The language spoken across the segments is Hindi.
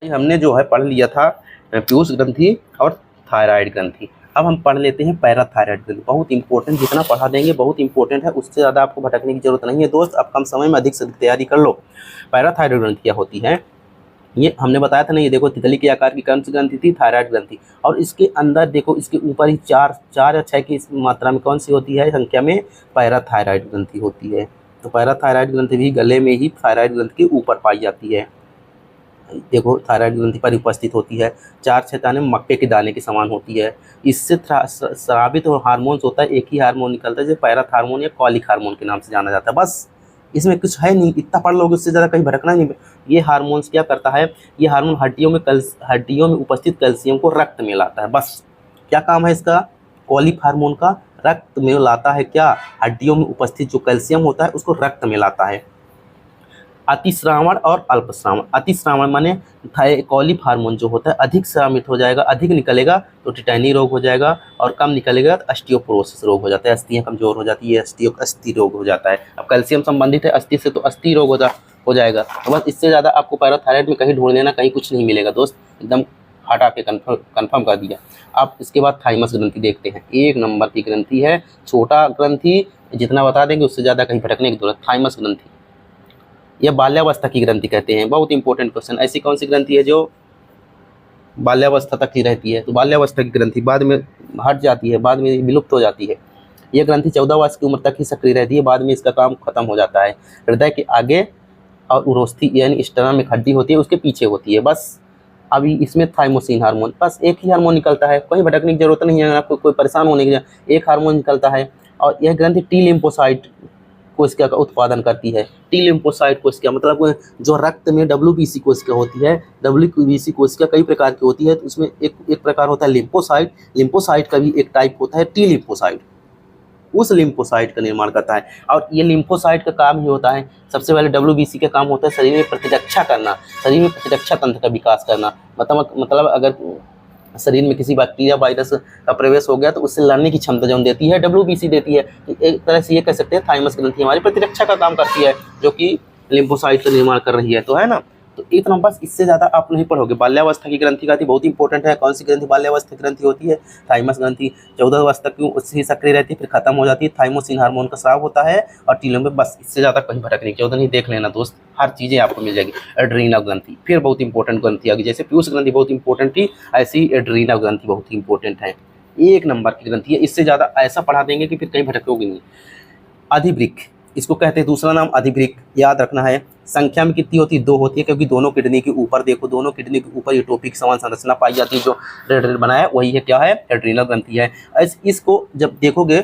हमने जो है पढ़ लिया था पीयूष ग्रंथि और थायराइड ग्रंथि। अब हम पढ़ लेते हैं पैराथायराइड ग्रंथि। बहुत इंपॉर्टेंट, जितना पढ़ा देंगे बहुत इंपॉर्टेंट है, उससे ज़्यादा आपको भटकने की जरूरत नहीं है दोस्त। अब कम समय में अधिक से अधिक तैयारी कर लो। पैराथायराइड ग्रंथि क्या होती है, ये हमने बताया था ना। ये देखो तितली के आकार की कौन सी ग्रंथि थी, थायराइड ग्रंथि। और इसके अंदर देखो, इसके ऊपर ही चार या छः की मात्रा में कौन सी होती है, संख्या में पैराथायराइड ग्रंथि होती है। तो पैराथायराइड ग्रंथि भी गले में ही थायराइड ग्रंथि के ऊपर पाई जाती है। देखो थायराइड ग्रंथि पर उपस्थित होती है। 4 दाने मक्के के दाने के समान होती है। इससे स्रावित हार्मोन्स होता है, एक ही हार्मोन निकलता है जो पैराथ हार्मोन या कॉलिक हार्मोन के नाम से जाना जाता है। बस इसमें कुछ है नहीं, इतना पढ़ लोगे, उससे ज़्यादा कहीं भटकना नहीं। ये हार्मोन्स क्या करता है, ये हार्मोन हड्डियों में उपस्थित कैल्शियम को रक्त में लाता है। बस क्या काम है इसका, कॉलिक हार्मोन का, रक्त में लाता है। क्या, हड्डियों में उपस्थित जो कैल्शियम होता है उसको रक्त में लाता है। अतिश्रावण और अल्पश्रावण। अतिश्रावण माने कॉलिक हार्मोन जो होता है अधिक श्रावित हो जाएगा, अधिक निकलेगा तो टिटैनी रोग हो जाएगा, और कम निकलेगा तो ऑस्टियोपोरोसिस रोग हो जाता है, अस्थियां कमजोर हो जाती है, अस्थि रोग हो जाता है। अब कैल्शियम संबंधित है अस्थि से, तो अस्थि रोग हो जाएगा। तो बस इससे ज़्यादा आपको पैराथायराइड में कहीं ढूंढ लेना, कहीं कुछ नहीं मिलेगा दोस्त, एकदम हटा के कन्फर्म कर दिया। अब इसके बाद थाइमस ग्रंथि देखते हैं। 1 नंबर की ग्रंथि है, छोटा ग्रंथि, जितना बता देंगे उससे ज़्यादा कहीं भटकने की जरूरत। थाइमस ग्रंथि यह बाल्यावस्था की ग्रंथि कहते हैं। बहुत इंपॉर्टेंट क्वेश्चन, ऐसी कौन सी ग्रंथि है जो बाल्यावस्था तक ही रहती है। तो बाल्यावस्था की ग्रंथि बाद में हट जाती है, बाद में विलुप्त हो जाती है। यह ग्रंथि 14 वर्ष की उम्र तक ही सक्रिय रहती है, बाद में इसका काम खत्म हो जाता है। हृदय के आगे और उरोस्थी यानी स्टर्नम में हड्डी होती है, उसके पीछे होती है। बस अभी इसमें थाइमोसिन हार्मोन, बस एक ही हार्मोन निकलता है, कोई भटकने की जरूरत नहीं है, आपको कोई परेशान होने की, एक हार्मोन निकलता है। और यह ग्रंथि टी लिम्फोसाइट कोशिका का उत्पादन करती है। टी लिम्फोसाइट कोशिका मतलब जो रक्त में डब्ल्यूबीसी कोशिका होती है। डब्ल्यूबीसी कोशिका कई प्रकार की होती है, तो उसमें एक प्रकार होता है लिम्फोसाइट। लिम्फोसाइट का भी एक टाइप होता है टी लिम्फोसाइट, उस लिम्फोसाइट का निर्माण करता है। और ये लिम्फोसाइट का काम ही होता है, सबसे पहले डब्ल्यूबीसी का काम होता है शरीर में प्रतिरक्षा करना, शरीर में प्रतिरक्षा तंत्र का विकास करना। मतलब अगर शरीर में किसी बैक्टीरिया वायरस का प्रवेश हो गया तो उससे लड़ने की क्षमता जो देती है डब्ल्यूबीसी देती है। एक तरह से ये कह सकते हैं थाइमस ग्रंथि हमारी प्रतिरक्षा का काम करती है, जो कि लिम्फोसाइट का निर्माण कर रही है। तो है ना, तो इतना बस, इससे ज़्यादा आप नहीं पढ़ोगे। बाल्यावस्था की ग्रंथि का बहुत इंपॉर्टेंट है। कौन सी ग्रंथि बाल्यावस्था की ग्रंथि होती है, थाइमस ग्रंथि। 14 वर्ष तक उससे सक्रिय रहती है, फिर खत्म हो जाती है। थाइमोसिन हार्मोन का स्राव होता है और टीलों में, बस इससे ज़्यादा कहीं भटकने की जरूरत नहीं। देख लेना दोस्त, हर चीज़ें आपको मिल जाएगी। एड्रीनल ग्रंथि फिर बहुत इंपॉर्टेंट ग्रंथि आ गई, जैसे पीयूष ग्रंथि बहुत इंपॉर्टेंट थी, ऐसी एड्रीनल ग्रंथि बहुत इंपॉर्टेंट है। 1 नंबर की ग्रंथि है, इससे ज़्यादा ऐसा पढ़ा देंगे कि फिर कहीं भटकोगे नहीं। अधिवृक्क, इसको कहते हैं, दूसरा नाम अधिवृक्क, याद रखना है। संख्या में कितनी होती है, 2 होती है, क्योंकि दोनों किडनी के ऊपर देखो, दोनों किडनी के ऊपर ये टोपी की समान संरचना पाई जाती है, जो रेड रेड बनाया वही है, क्या है, एड्रीनल ग्रंथि है। इसको जब देखोगे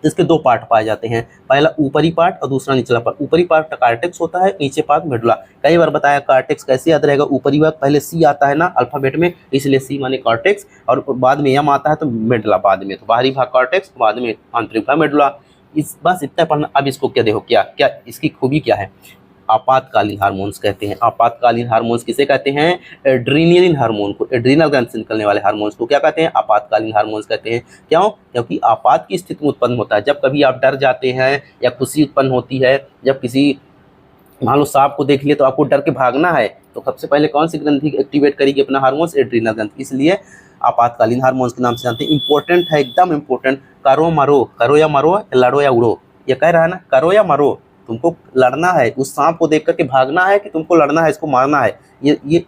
इसके 2 पार्ट पाए जाते हैं, पहला ऊपरी पार्ट और दूसरा निचला पार्ट। ऊपरी पार्ट कार्टेक्स होता है, नीचे पार्ट मेडुला। कई बार बताया कार्टेक्स कैसे याद रहेगा, ऊपरी भाग पहले सी आता है ना अल्फाबेट में, इसलिए सी माने कार्टेक्स, और बाद में एम आता है तो मेडुला बाद में, तो बाहरी भाग कार्टेक्स, बाद में आंतरिक भाग मेडुला। बस इतना पढ़ना। अब इसको क्या देखो, क्या क्या इसकी खूबी क्या है, आपातकालीन हार्मोन्स कहते हैं। आपातकालीन हार्मोन्स किसे कहते हैं, एड्रीनलिन हार्मोन को, एड्रीनल ग्रंथि से निकलने वाले हार्मोन्स को क्या कहते हैं, आपातकालीन हार्मोन्स कहते हैं। क्यों, क्योंकि आपात की स्थिति में उत्पन्न होता है। जब कभी आप डर जाते हैं या खुशी उत्पन्न होती है, जब किसी मान लो सांप को देख लिया तो आपको डर के भागना है, तो सबसे पहले कौन सी ग्रंथि एक्टिवेट करेगी अपना हार्मोन्स, एड्रीनल ग्रंथि। इसलिए आपातकालीन हार्मोन्स के नाम से जानते हैं। इंपॉर्टेंट है, एकदम इंपॉर्टेंट। करो मरो, करो या मरो, लड़ो या उड़ो, ये कह रहा है ना, करो या मरो, तुमको लड़ना है, उस सांप को देख करके भागना है कि तुमको लड़ना है, इसको मारना है। ये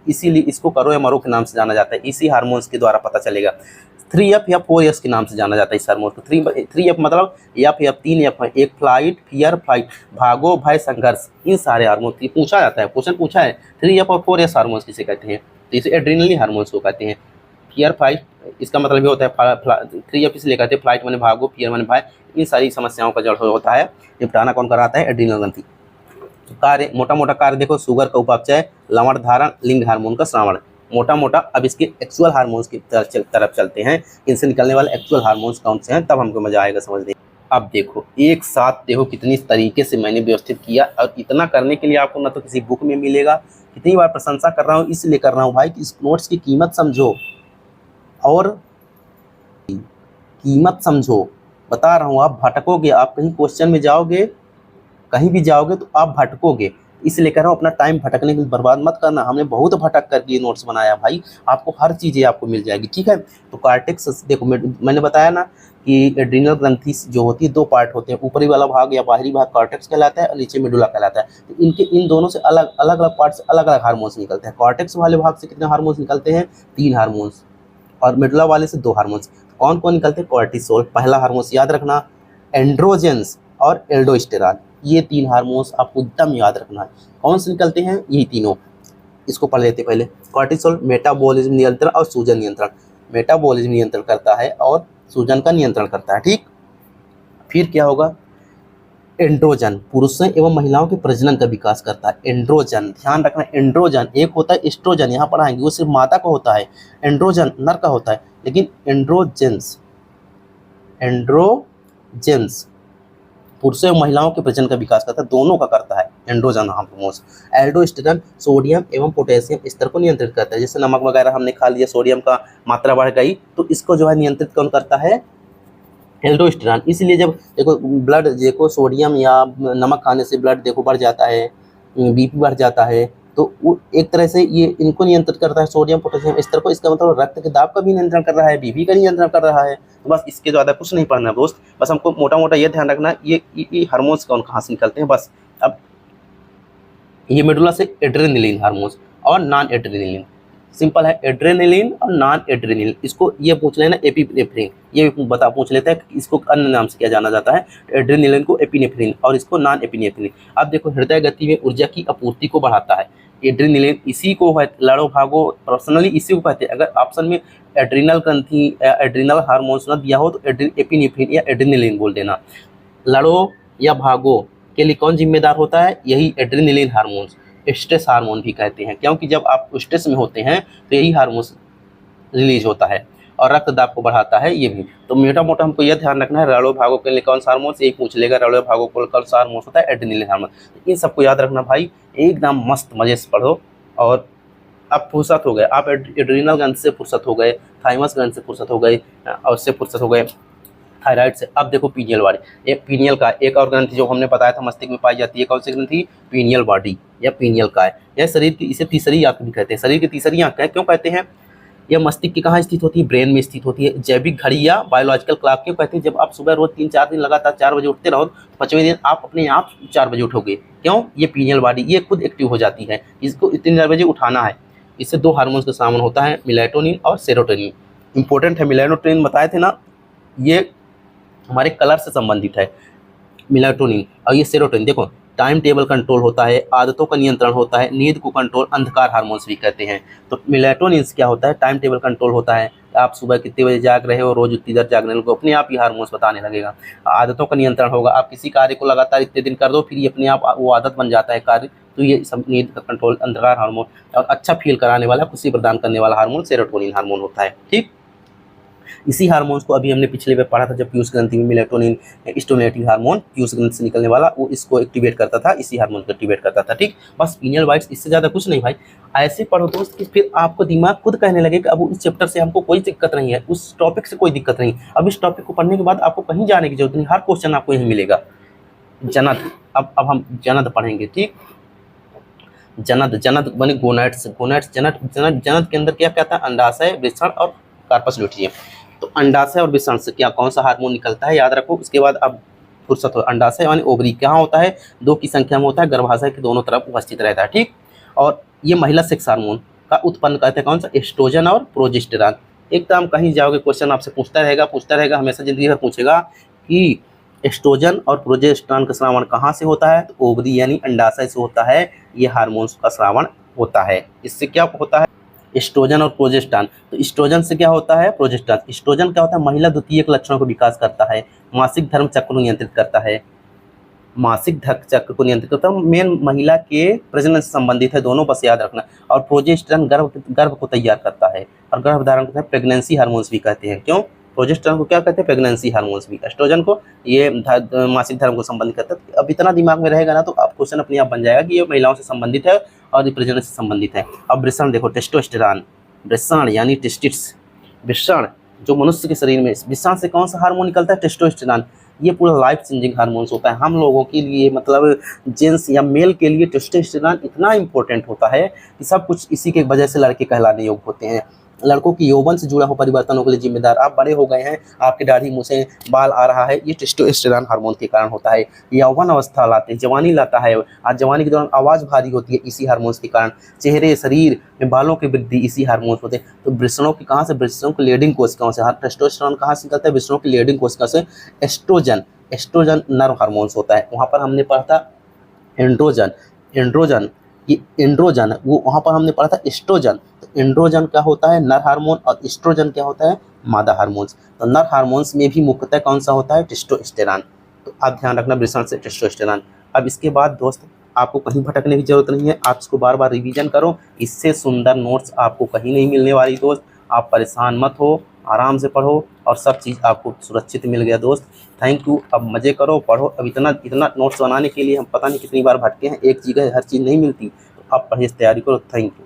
इसीलिए इसको करो या मरो के नाम से जाना जाता है, इसी हार्मोन्स के द्वारा पता चलेगा। 3F या 4S के नाम से जाना जाता है इस हार्मोन को। 3F मतलब F 3F है, एक फ्लाइट, फियर, फाइट, भागो, भय, संघर्ष, इन सारे हार्मोन की पूछा जाता है, क्वेश्चन पूछा है। 3F और 4S हार्मोन्स किसे कहते हैं, तो इसे एड्रीनलिन हार्मोन्स को कहते हैं। फियर, फाइट, इसका मतलब ये होता है 3F इसलिए कहते हैं, फ्लाइट माने भागो, फियर माने भय, इन सारी समस्याओं का जड़ होता है, निपटाना कौन कराता है, एड्रीनल ग्रंथि। तो कार्य, मोटा मोटा कार्य देखो, शुगर का उपापचय, लवण धारण, लिंग हार्मोन का श्रावण, मोटा मोटा। अब इसके एक्चुअल हार्मोन्स की तरफ चलते हैं, इनसे निकलने वाले एक्चुअल हार्मोन्स कौन से हैं, तब हमको मजा आएगा समझने। अब देखो एक साथ देखो कितनी तरीके से मैंने व्यवस्थित किया, और इतना करने के लिए आपको ना तो किसी बुक में मिलेगा। कितनी बार प्रशंसा कर रहा हूँ, इसलिए कर रहा हूँ भाई कि इस नोट्स की कीमत समझो, और कीमत समझो। बता रहा हूँ, आप भटकोगे, आप कहीं क्वेश्चन में जाओगे, कहीं भी जाओगे तो आप भटकोगे। इसलिए कह रहा हूँ अपना टाइम भटकने के लिए बर्बाद मत करना। हमने बहुत भटक कर ये नोट्स बनाया भाई, आपको हर चीज़ें आपको मिल जाएगी, ठीक है। तो कॉर्टेक्स देखो मैंने बताया ना कि एड्रीनल ग्रंथि जो होती है 2 पार्ट होते हैं, ऊपरी वाला भाग या बाहरी भाग कॉर्टेक्स कहलाता है और नीचे मेडुला कहलाता है। तो इनके इन दोनों से अलग अलग अलग पार्ट से अलग अलग हार्मोन्स निकलते हैं। कॉर्टेक्स वाले भाग से कितने हार्मोन्स निकलते हैं? 3 हार्मोन्स, और मेडुला वाले से 2 हार्मोन्स। कौन कौन निकलते हैं? कॉर्टिसोल पहला हार्मोन्स याद रखना, एंड्रोजेंस और एल्डोस्टेरॉन, ये 3 हार्मोन्स आपको एकदम याद रखना है। कौन से निकलते हैं? यही तीनों। इसको पढ़ लेते पहले। कॉर्टिसोल मेटाबॉलिज्म नियंत्रण और सूजन नियंत्रण, मेटाबॉलिज्म नियंत्रण करता है और सूजन का नियंत्रण करता है, ठीक। फिर क्या होगा? एंड्रोजन पुरुषों एवं महिलाओं के प्रजनन का विकास करता है। एंड्रोजन ध्यान रखना, एंड्रोजन एक होता है एस्ट्रोजन, यहाँ पर आएंगे वो सिर्फ मादा का होता है, एंड्रोजन नर का होता है। लेकिन एंड्रोजेंस पुरुषों एवं महिलाओं के प्रजनन का विकास करता है, दोनों का करता है एंड्रोजन हार्मोन्स। एल्डोस्टेरॉन सोडियम एवं पोटेशियम स्तर को नियंत्रित करता है। जैसे नमक वगैरह हमने खा लिया, सोडियम का मात्रा बढ़ गई, तो इसको जो है नियंत्रित कौन करता है? एल्डोस्टेरॉन। इसलिए जब देखो ब्लड देखो सोडियम या नमक खाने से ब्लड देखो बढ़ जाता है, बीपी बढ़ जाता है, तो वो एक तरह से ये इनको नियंत्रित करता है, सोडियम पोटेशियम स्तर को। इसका मतलब रक्त के दाब का भी नियंत्रण कर रहा है, बीपी का नियंत्रण कर रहा है। तो बस इसके ज़्यादा कुछ नहीं पढ़ना है दोस्त, बस हमको मोटा मोटा ये ध्यान रखना है ये हार्मोन्स कौन कहाँ से निकलते हैं बस। अब ये मेडुला से एड्रेनलिन हार्मोन्स और नॉन एड्रेनलिन, सिंपल है, एड्रेनलिन और नॉन एड्रेनलिन। इसको ये पूछ लेना एपिनेफ्रिन, ये पूछ लेता है कि इसको अन्य नाम से क्या जाना जाता है। एड्रेनलिन को एपिनेफ्रिन और इसको नॉन एपिनेफ्रिन। अब देखो हृदय गति में ऊर्जा की आपूर्ति को बढ़ाता है एड्रेनलिन, इसी को लड़ो भागो पर्सनली इसी को कहते हैं। अगर ऑप्शन में एड्रीनल ग्रंथि एड्रीनल हार्मोन्स न दिया हो तो एपिनेफ्रिन या एड्रेनलिन बोल देना। लड़ो या भागो के लिए कौन जिम्मेदार होता है? यही एड्रेनलिन हार्मोन्स, स्ट्रेस हार्मोन भी कहते हैं, क्योंकि जब आप स्ट्रेस में होते हैं तो यही हार्मोन्स रिलीज होता है और रक्त दाब को बढ़ाता है ये भी। तो मोटा मोटा हमको यह ध्यान रखना है, रणो भागो के लिए कौन सा हार्मोन्स, यही पूछ लेगा रणो भागो को कौन सा हार्मोन्स होता है? Adrenaline hormone. इन सबको याद रखना भाई, एकदम मस्त मजे से पढ़ो। और अब फुर्सत हो गए, आप एड्रीनल ग्रंथि से फुर्सत हो गए, थाइमस ग्रंथि से फुर्सत हो गए और उससे फुर्सत हो गए थायराइड से। अब देखो पीनियल बॉडी, एक पीनियल का एक और ग्रंथि जो हमने बताया था मस्तिष्क में पाई जाती है, कौन सी ग्रंथि? पीनियल बॉडी या पीनियल काय। यह शरीर की, इसे तीसरी आंख भी कहते हैं, शरीर की तीसरी आंख है। क्यों कहते हैं? यह मस्तिष्क की कहाँ स्थित होती है? ब्रेन में स्थित होती है। जैविक घड़ी या बायोलॉजिकल क्लॉक क्यों कहते हैं? जब आप सुबह रोज 3-4 दिन लगातार 4 बजे उठते रहो तो 5वें दिन आप अपने आप 4 बजे उठोगे। क्यों? ये पीनियल बॉडी ये खुद एक्टिव हो जाती है, इसको इतने 4 बजे उठाना है। इससे 2 हार्मोन्स का सामना होता है, मेलाटोनिन और सेरोटोनिन। इंपॉर्टेंट है, मेलाटोनिन बताए थे ना, ये हमारे कलर से संबंधित है मेलाटोनिन, और ये सेरोटोनिन देखो टाइम टेबल कंट्रोल होता है, आदतों का नियंत्रण होता है, नींद को कंट्रोल, अंधकार हार्मोन्स भी कहते हैं। तो मेलाटोनिन क्या होता है? टाइम टेबल कंट्रोल होता है, आप सुबह कितने बजे जाग रहे हो, रोज उतनी देर जागने लगो, अपने आप ही हार्मोन्स बताने लगेगा। आदतों का नियंत्रण होगा, आप किसी कार्य को लगातार इतने दिन कर दो फिर ये अपने आप वो आदत बन जाता है कार्य, तो ये सब नींद का कंट्रोल, अंधकार हार्मोन, और अच्छा फील कराने वाला, खुशी प्रदान करने वाला हार्मोन सेरोटोनिन हार्मोन होता है, ठीक। इसी हार्मोन्स को अभी हमने पिछले में पढ़ा था जब पीयूष ग्रंथि में मेलाटोनिन स्टिमुलेटिंग हार्मोन पीयूष ग्रंथि से निकलने वाला, वो इसको एक्टिवेट करता था, इसी हार्मोन को एक्टिवेट करता था, ठीक। बस पीनियल वाइट्स, इससे ज़्यादा कुछ नहीं भाई। ऐसे पढ़ो दोस्त कि फिर आपको दिमाग खुद कहने लगे कि अब इस चैप्टर से हमको कोई दिक्कत नहीं है, उस टॉपिक से कोई दिक्कत नहीं। अब इस टॉपिक को पढ़ने के बाद आपको कहीं जाने की जरूरत नहीं, हर क्वेश्चन आपको यहीं मिलेगा। जनद, अब हम जनद पढ़ेंगे, ठीक। जनद बने गोनाइड्स, जनद के अंदर क्या क्या था? अंडाशय, वृषण और कार्पस ल्यूटियम। तो अंडाशय और वृषण से क्या कौन सा हार्मोन निकलता है याद रखो। उसके बाद अब फुर्सत हो, अंडाशय यानी ओवरी कहाँ होता है? 2 की संख्या में होता है, गर्भाशय के दोनों तरफ उपस्थित रहता है, ठीक। और ये महिला सेक्स हार्मोन का उत्पन्न करते हैं कौन सा? एस्ट्रोजन और प्रोजेस्टेरॉन। एकदम कहीं जाओगे क्वेश्चन आपसे पूछता रहेगा, हमेशा जिंदगी भर पूछेगा कि एस्ट्रोजन और प्रोजेस्टेरॉन का श्रावण कहाँ से होता है? तो ओवरी यानी अंडाशय से होता है, ये हार्मोन्स का श्रावण होता है। इससे क्या होता है? एस्ट्रोजन और प्रोजेस्टेरॉन। तो एस्ट्रोजन से क्या होता है? प्रोजेस्टेरॉन। एस्ट्रोजन क्या होता है? महिला द्वितीयक लक्षणों को विकास करता है, मासिक धर्म चक्र को नियंत्रित करता है, मासिक धर्म चक्र को नियंत्रित करता है, मेन महिला के प्रजनन से संबंधित है दोनों, बस याद रखना। और प्रोजेस्टेरॉन गर्भ को तैयार करता है और गर्भ धारण करता है, प्रेगनेंसी हार्मोन्स भी कहते हैं। क्यों? प्रोजेस्टेरॉन को क्या कहते हैं? प्रेगनेंसी हार्मोन्स भी। एस्ट्रोजन को ये मासिक धर्म को संबंधित करता है। अब इतना दिमाग में रहेगा ना तो आप क्वेश्चन अपने आप बन जाएगा कि ये महिलाओं से संबंधित है और ये प्रजनन से संबंधित है। अब वृषण देखो, टेस्टोस्टेरॉन, वृषण यानी टेस्टिस, वृषण जो मनुष्य के शरीर में, वृषण से कौन सा हार्मोन निकलता है? टेस्टोस्टेरॉन। ये पूरा लाइफ चेंजिंग हार्मोन्स होता है। हम लोगों के लिए मतलब जेंट्स या मेल के लिए टेस्टोस्टेरोन इतना इंपॉर्टेंट होता है कि सब कुछ इसी के वजह से लड़के कहलाने योग्य होते हैं। लड़कों की यौवन से जुड़ा हुआ परिवर्तनों के लिए जिम्मेदार, आप बड़े हो गए हैं, आपकी दाढ़ी मूछें बाल आ रहा है, ये टेस्टोस्टेरोन हार्मोन के कारण होता है। यौवन अवस्था लाते हैं, जवानी लाता है, आज जवानी के दौरान आवाज़ भारी होती है इसी हार्मोन्स के कारण। चेहरे शरीर में बालों की वृद्धि इसी हार्मोन्स होते हैं। तो वृषणों की कहाँ से, वृषणों की लीडिंग कोशिकाओं से। टेस्टोस्टेरोन कहाँ से निकलता है, वृषणों की लीडिंग कोशिका से। एस्ट्रोजन, एस्ट्रोजन नर्व हार्मोन्स होता है, वहाँ पर हमने पढ़ा था एंड्रोजन, एंड्रोजन ये एंड्रोजन वो वहाँ पर हमने पढ़ा था एस्ट्रोजन। तो एंड्रोजन क्या होता है, नर हार्मोन, और एस्ट्रोजन क्या होता है, मादा हार्मोन्स। तो नर हार्मोन्स में भी मुख्यतः कौन सा होता है, टेस्टोस्टेरोन। तो आप ध्यान रखना वृषण से टेस्टोस्टेरोन। अब इसके बाद दोस्त आपको कहीं भटकने की जरूरत नहीं है, आप इसको बार बार रिवीजन करो, इससे सुंदर नोट्स आपको कहीं नहीं मिलने वाली दोस्त। आप परेशान मत हो, आराम से पढ़ो और सब चीज़ आपको सुरक्षित मिल गया दोस्त। Thank you. अब मज़े करो, पढ़ो। अब इतना इतना नोट्स बनाने के लिए हम पता नहीं कितनी बार भटके हैं, एक जगह हर चीज़ नहीं मिलती। तो आप पढ़िए, तैयारी करो। Thank you.